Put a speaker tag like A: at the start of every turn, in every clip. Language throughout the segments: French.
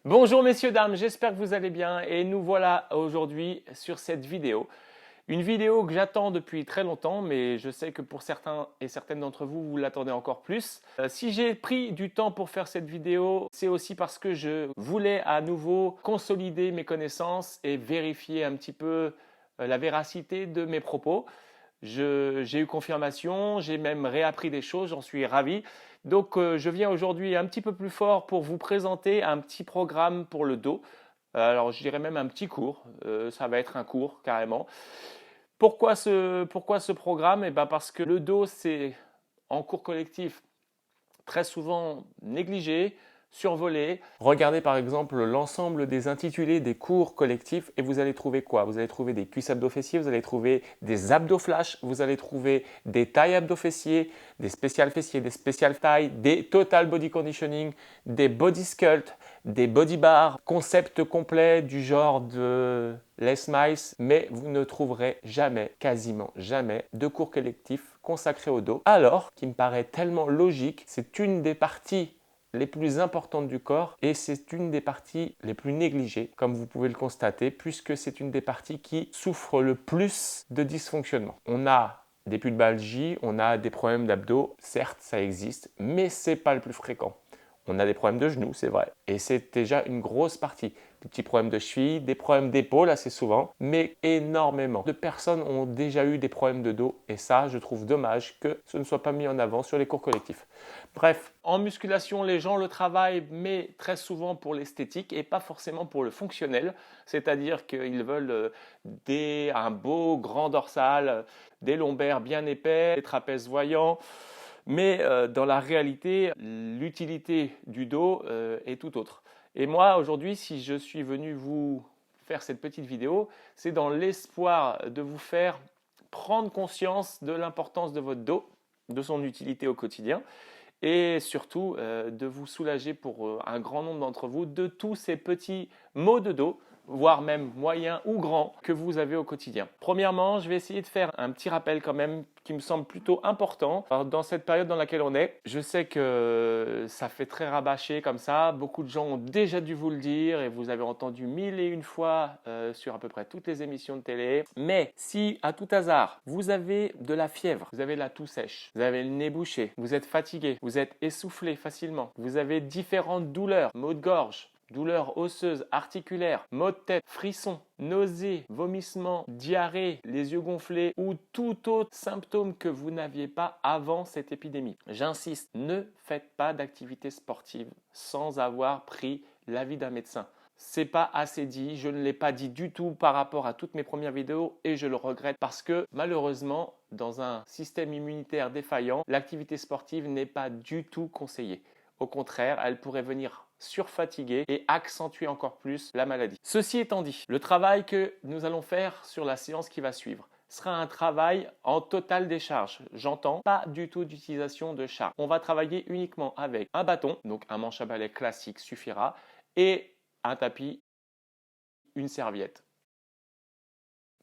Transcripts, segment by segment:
A: Bonjour messieurs, dames, j'espère que vous allez bien et nous voilà aujourd'hui sur cette vidéo. Une vidéo que j'attends depuis très longtemps, mais je sais que pour certains et certaines d'entre vous, vous l'attendez encore plus. Si j'ai pris du temps pour faire cette vidéo, c'est aussi parce que je voulais à nouveau consolider mes connaissances et vérifier un petit peu la véracité de mes propos. J'ai eu confirmation, j'ai même réappris des choses, j'en suis ravi. Donc je viens aujourd'hui un petit peu plus fort pour vous présenter un petit programme pour le dos. Alors je dirais même un petit cours, ça va être un cours carrément. Pourquoi ce programme? Eh ben parce que le dos, c'est en cours collectif très souvent négligé, survolé. Regardez par exemple l'ensemble des intitulés des cours collectifs et vous allez trouver quoi? Vous allez trouver des cuisses abdos-fessiers, vous allez trouver des abdos-flash, vous allez trouver des tailles abdos-fessiers, des spéciales fessiers, des spéciales tailles, des total body conditioning, des body sculpt, des body bars, concept complet du genre de Les Mice, mais vous ne trouverez jamais, quasiment jamais, de cours collectifs consacrés au dos. Alors qu'il me paraît tellement logique, c'est une des parties les plus importantes du corps et c'est une des parties les plus négligées, comme vous pouvez le constater, puisque c'est une des parties qui souffre le plus de dysfonctionnement. On a des pubalgies, on a des problèmes d'abdos, certes ça existe, mais c'est pas le plus fréquent. On a des problèmes de genoux, c'est vrai. Et c'est déjà une grosse partie. Des petits problèmes de cheville, des problèmes d'épaule assez souvent, mais énormément de personnes ont déjà eu des problèmes de dos. Et ça, je trouve dommage que ce ne soit pas mis en avant sur les cours collectifs. Bref, en musculation, les gens le travaillent, mais très souvent pour l'esthétique et pas forcément pour le fonctionnel. C'est-à-dire qu'ils veulent un beau grand dorsal, des lombaires bien épais, des trapèzes voyants. Mais dans la réalité, l'utilité du dos est tout autre. Et moi, aujourd'hui, si je suis venu vous faire cette petite vidéo, c'est dans l'espoir de vous faire prendre conscience de l'importance de votre dos, de son utilité au quotidien, et surtout de vous soulager pour un grand nombre d'entre vous de tous ces petits maux de dos, voire même moyens ou grands, que vous avez au quotidien. Premièrement, je vais essayer de faire un petit rappel quand même qui me semble plutôt important. Alors, dans cette période dans laquelle on est, je sais que ça fait très rabâché comme ça. Beaucoup de gens ont déjà dû vous le dire et vous avez entendu mille et une fois sur à peu près toutes les émissions de télé. Mais si à tout hasard, vous avez de la fièvre, vous avez la toux sèche, vous avez le nez bouché, vous êtes fatigué, vous êtes essoufflé facilement, vous avez différentes douleurs, maux de gorge, douleurs osseuses, articulaires, maux de tête, frissons, nausées, vomissements, diarrhée, les yeux gonflés ou tout autre symptôme que vous n'aviez pas avant cette épidémie. J'insiste, ne faites pas d'activité sportive sans avoir pris l'avis d'un médecin. C'est pas assez dit, je ne l'ai pas dit du tout par rapport à toutes mes premières vidéos et je le regrette parce que malheureusement, dans un système immunitaire défaillant, l'activité sportive n'est pas du tout conseillée. Au contraire, elle pourrait venir surfatiguer et accentuer encore plus la maladie. Ceci étant dit, le travail que nous allons faire sur la séance qui va suivre sera un travail en totale décharge. J'entends pas du tout d'utilisation de charge. On va travailler uniquement avec un bâton, donc un manche à balai classique suffira, et un tapis, une serviette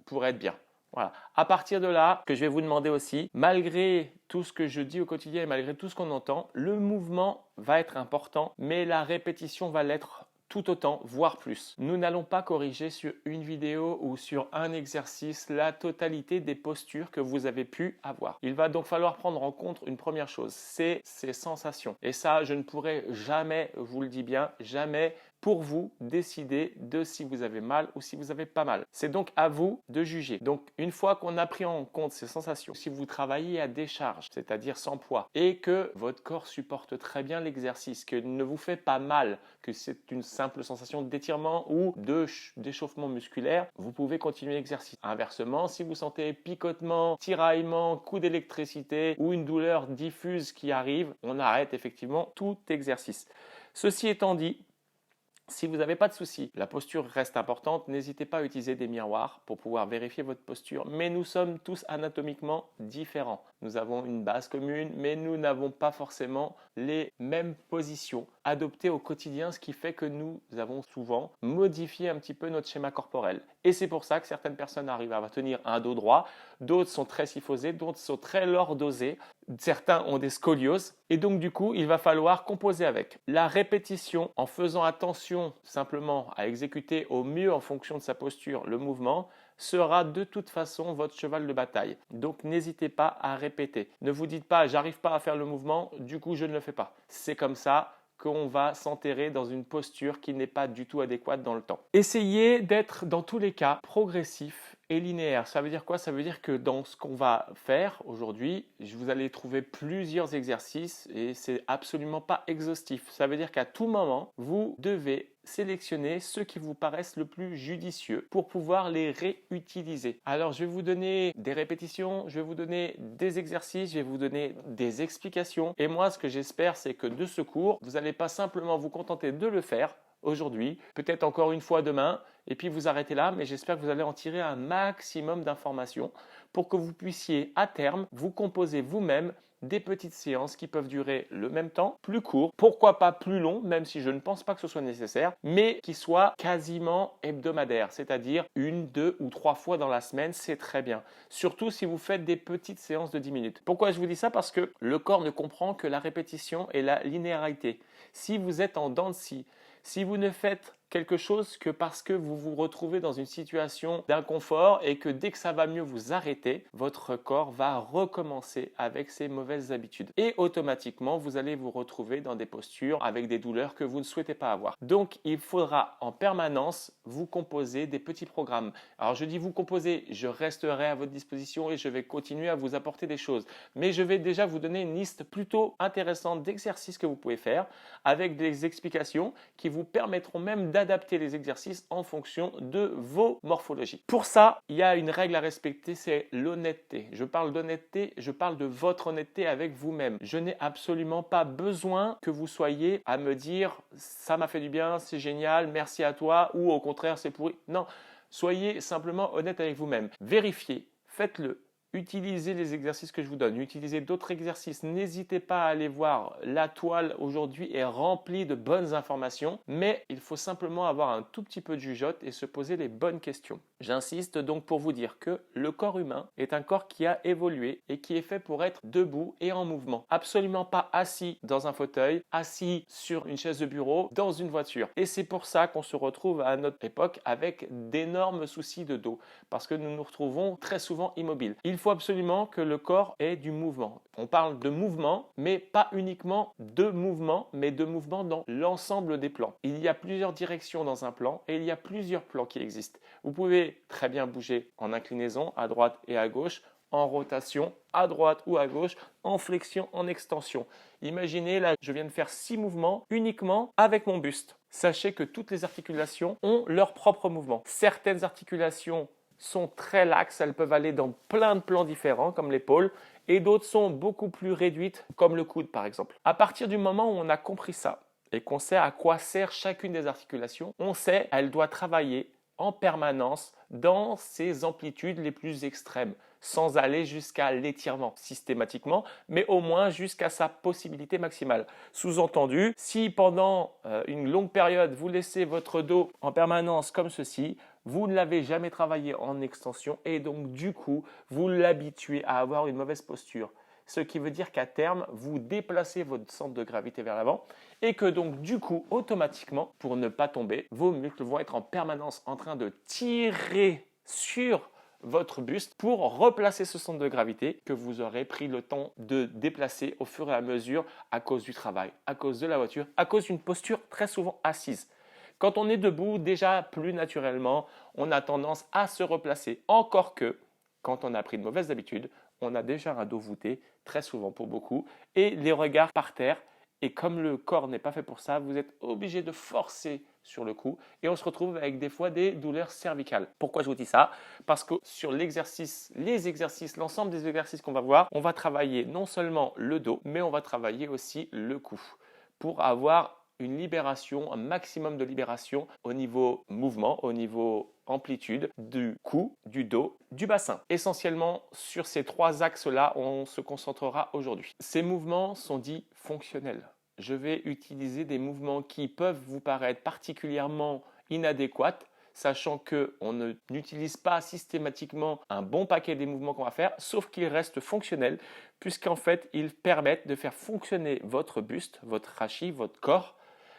A: pour être bien. Voilà. À partir de là, que je vais vous demander aussi, malgré tout ce que je dis au quotidien et malgré tout ce qu'on entend, le mouvement va être important, mais la répétition va l'être tout autant, voire plus. Nous n'allons pas corriger sur une vidéo ou sur un exercice la totalité des postures que vous avez pu avoir. Il va donc falloir prendre en compte une première chose, c'est ces sensations. Et ça, je ne pourrai jamais, je vous le dis bien, jamais pour vous décider de si vous avez mal ou si vous avez pas mal. C'est donc à vous de juger. Donc une fois qu'on a pris en compte ces sensations, si vous travaillez à décharge, c'est-à-dire sans poids, et que votre corps supporte très bien l'exercice, que ne vous fait pas mal, que c'est une simple sensation d'étirement ou d'échauffement musculaire, vous pouvez continuer l'exercice. Inversement, si vous sentez picotement, tiraillement, coup d'électricité ou une douleur diffuse qui arrive, on arrête effectivement tout exercice. Ceci étant dit, si vous n'avez pas de soucis, la posture reste importante, n'hésitez pas à utiliser des miroirs pour pouvoir vérifier votre posture, mais nous sommes tous anatomiquement différents. Nous avons une base commune, mais nous n'avons pas forcément les mêmes positions adopter au quotidien, ce qui fait que nous avons souvent modifié un petit peu notre schéma corporel. Et c'est pour ça que certaines personnes arrivent à tenir un dos droit, d'autres sont très kyphosées, d'autres sont très lordosées, certains ont des scolioses. Et donc du coup, il va falloir composer avec. La répétition, en faisant attention simplement à exécuter au mieux en fonction de sa posture le mouvement, sera de toute façon votre cheval de bataille. Donc n'hésitez pas à répéter. Ne vous dites pas j'arrive pas à faire le mouvement, du coup je ne le fais pas. C'est comme ça qu'on va s'enterrer dans une posture qui n'est pas du tout adéquate dans le temps. Essayez d'être dans tous les cas progressif et linéaire. Ça veut dire quoi? Ça veut dire que dans ce qu'on va faire aujourd'hui, vous allez trouver plusieurs exercices et c'est absolument pas exhaustif. Ça veut dire qu'à tout moment, vous devez sélectionner ceux qui vous paraissent le plus judicieux pour pouvoir les réutiliser. Alors, je vais vous donner des répétitions, je vais vous donner des exercices, je vais vous donner des explications. Et moi, ce que j'espère, c'est que de ce cours, vous n'allez pas simplement vous contenter de le faire aujourd'hui, peut-être encore une fois demain, et puis vous arrêtez là, mais j'espère que vous allez en tirer un maximum d'informations pour que vous puissiez à terme vous composer vous-même des petites séances qui peuvent durer le même temps, plus court, pourquoi pas plus long, même si je ne pense pas que ce soit nécessaire, mais qui soient quasiment hebdomadaires, c'est-à-dire 1, 2 ou 3 fois dans la semaine, c'est très bien. Surtout si vous faites des petites séances de 10 minutes. Pourquoi je vous dis ça? Parce que le corps ne comprend que la répétition et la linéarité. Si vous êtes en dents de scie, si vous ne faites quelque chose que parce que vous vous retrouvez dans une situation d'inconfort et que dès que ça va mieux, vous arrêtez, votre corps va recommencer avec ses mauvaises habitudes. Et automatiquement, vous allez vous retrouver dans des postures avec des douleurs que vous ne souhaitez pas avoir. Donc, il faudra en permanence vous composer des petits programmes. Alors, je dis vous composer, je resterai à votre disposition et je vais continuer à vous apporter des choses. Mais je vais déjà vous donner une liste plutôt intéressante d'exercices que vous pouvez faire avec des explications qui vous permettront même d'adapter les exercices en fonction de vos morphologies. Pour ça, il y a une règle à respecter, c'est l'honnêteté. Je parle d'honnêteté, je parle de votre honnêteté avec vous-même. Je n'ai absolument pas besoin que vous soyez à me dire « ça m'a fait du bien, c'est génial, merci à toi » ou au contraire « c'est pourri ». Non, soyez simplement honnête avec vous-même. Vérifiez, faites-le. Utilisez les exercices que je vous donne, utilisez d'autres exercices. N'hésitez pas à aller voir. La toile aujourd'hui est remplie de bonnes informations, mais il faut simplement avoir un tout petit peu de jugeote et se poser les bonnes questions. J'insiste donc pour vous dire que le corps humain est un corps qui a évolué et qui est fait pour être debout et en mouvement. Absolument pas assis dans un fauteuil, assis sur une chaise de bureau, dans une voiture. Et c'est pour ça qu'on se retrouve à notre époque avec d'énormes soucis de dos, parce que nous nous retrouvons très souvent immobiles. Il faut absolument que le corps ait du mouvement. On parle de mouvement, mais pas uniquement de mouvement, mais de mouvement dans l'ensemble des plans. Il y a plusieurs directions dans un plan et il y a plusieurs plans qui existent. Vous pouvez très bien bouger en inclinaison à droite et à gauche, en rotation à droite ou à gauche, en flexion, en extension. Imaginez là, je viens de faire 6 mouvements uniquement avec mon buste. Sachez que toutes les articulations ont leur propre mouvement. Certaines articulations sont très laxes, elles peuvent aller dans plein de plans différents comme l'épaule et d'autres sont beaucoup plus réduites comme le coude par exemple. À partir du moment où on a compris ça et qu'on sait à quoi sert chacune des articulations, on sait qu'elle doit travailler en permanence dans ses amplitudes les plus extrêmes, sans aller jusqu'à l'étirement systématiquement, mais au moins jusqu'à sa possibilité maximale. Sous-entendu, si pendant une longue période vous laissez votre dos en permanence comme ceci, vous ne l'avez jamais travaillé en extension et donc du coup, vous l'habituez à avoir une mauvaise posture. Ce qui veut dire qu'à terme, vous déplacez votre centre de gravité vers l'avant et que donc du coup, automatiquement, pour ne pas tomber, vos muscles vont être en permanence en train de tirer sur votre buste pour replacer ce centre de gravité que vous aurez pris le temps de déplacer au fur et à mesure à cause du travail, à cause de la voiture, à cause d'une posture très souvent assise. Quand on est debout, déjà plus naturellement, on a tendance à se replacer. Encore que, quand on a pris de mauvaises habitudes, on a déjà un dos voûté, très souvent pour beaucoup, et les regards par terre. Et comme le corps n'est pas fait pour ça, vous êtes obligé de forcer sur le cou et on se retrouve avec des fois des douleurs cervicales. Pourquoi je vous dis ça? Parce que sur l'exercice, l'ensemble des exercices qu'on va voir, on va travailler non seulement le dos, mais on va travailler aussi le cou pour avoir une libération, un maximum de libération au niveau mouvement, au niveau amplitude du cou, du dos, du bassin. Essentiellement, sur ces 3 axes-là, on se concentrera aujourd'hui. Ces mouvements sont dits fonctionnels. je vais utiliser des mouvements qui peuvent vous paraître particulièrement inadéquats, sachant qu'on n'utilise pas systématiquement un bon paquet des mouvements qu'on va faire, sauf qu'ils restent fonctionnels, puisqu'en fait, ils permettent de faire fonctionner votre buste, votre rachis, votre corps,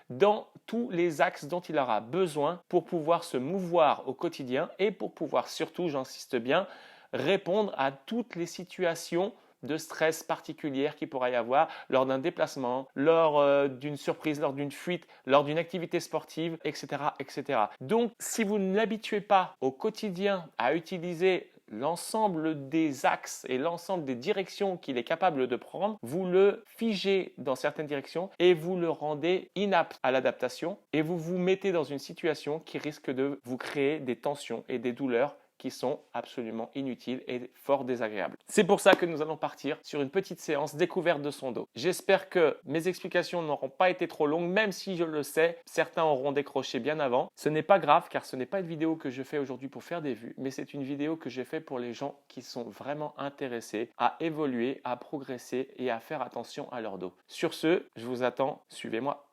A: dans tous les axes dont il aura besoin pour pouvoir se mouvoir au quotidien et pour pouvoir surtout, j'insiste bien, répondre à toutes les situations de stress particulières qu'il pourra y avoir lors d'un déplacement, lors d'une surprise, lors d'une fuite, lors d'une activité sportive, etc., etc. Donc, si vous ne l'habituez pas au quotidien à utiliser l'ensemble des axes et l'ensemble des directions qu'il est capable de prendre, vous le figez dans certaines directions et vous le rendez inapte à l'adaptation et vous vous mettez dans une situation qui risque de vous créer des tensions et des douleurs qui sont absolument inutiles et fort désagréables. C'est pour ça que nous allons partir sur une petite séance découverte de son dos. J'espère que mes explications n'auront pas été trop longues, même si je le sais, certains auront décroché bien avant. Ce n'est pas grave car ce n'est pas une vidéo que je fais aujourd'hui pour faire des vues, mais c'est une vidéo que j'ai fait pour les gens qui sont vraiment intéressés à évoluer, à progresser et à faire attention à leur dos. Sur ce, je vous attends, suivez-moi.